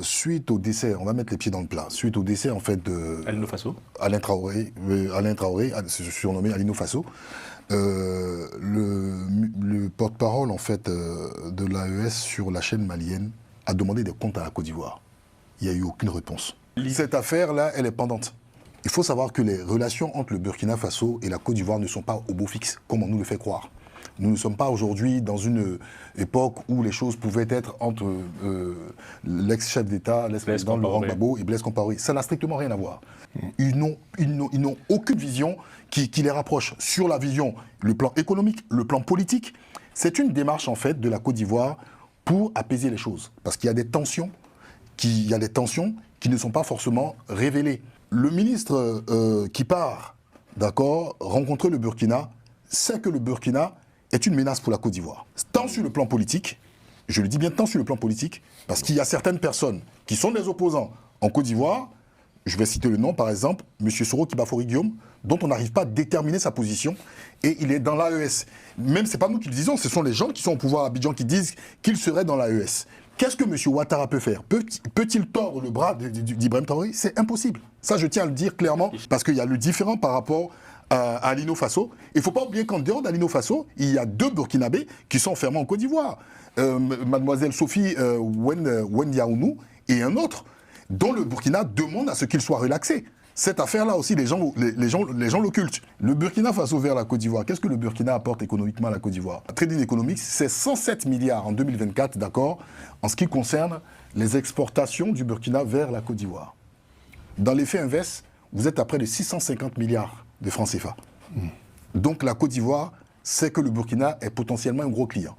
Suite au décès, on va mettre les pieds dans le plat, suite au décès en fait de Alino Faso. Alain Traoré, surnommé Alino Faso, le porte-parole en fait de l'AES sur la chaîne malienne a demandé des comptes à la Côte d'Ivoire. Il n'y a eu aucune réponse. Cette affaire-là, elle est pendante. Il faut savoir que les relations entre le Burkina Faso et la Côte d'Ivoire ne sont pas au beau fixe, comme on nous le fait croire. Nous ne sommes pas aujourd'hui dans une époque où les choses pouvaient être entre l'ex-chef d'État, l'ex-président Laurent Gbagbo et Blaise Compaoré. Ça n'a strictement rien à voir. Ils n'ont aucune vision qui les rapproche. Sur la vision, le plan économique, le plan politique, c'est une démarche en fait de la Côte d'Ivoire pour apaiser les choses. Parce qu'il y a des tensions qui ne sont pas forcément révélées. Le ministre qui part, d'accord, rencontrer le Burkina, sait que le Burkina est une menace pour la Côte d'Ivoire. Tant sur le plan politique, je le dis bien tant sur le plan politique, parce qu'il y a certaines personnes qui sont des opposants en Côte d'Ivoire, je vais citer le nom par exemple, M. Soro Kibafori Guillaume, dont on n'arrive pas à déterminer sa position, et il est dans l'AES. Même ce n'est pas nous qui le disons, ce sont les gens qui sont au pouvoir à Abidjan qui disent qu'il serait dans l'AES. Qu'est-ce que M. Ouattara peut faire? Peut-il tordre le bras d'Ibrahim Traoré? C'est impossible. Ça, je tiens à le dire clairement, parce qu'il y a le différent par rapport à Alino Faso. Il ne faut pas oublier qu'en dehors d'Alino Faso, il y a 2 Burkinabés qui sont enfermés en Côte d'Ivoire. Mademoiselle Sophie Wendiaounou et un autre, dont le Burkina demande à ce qu'il soit relaxé. Cette affaire-là aussi, les gens l'occultent. Le Burkina Faso vers la Côte d'Ivoire, qu'est-ce que le Burkina apporte économiquement à la Côte d'Ivoire? Trading économique, c'est 107 milliards en 2024, d'accord, en ce qui concerne les exportations du Burkina vers la Côte d'Ivoire. Dans l'effet inverse, vous êtes à près de 650 milliards de francs CFA. Donc la Côte d'Ivoire sait que le Burkina est potentiellement un gros client.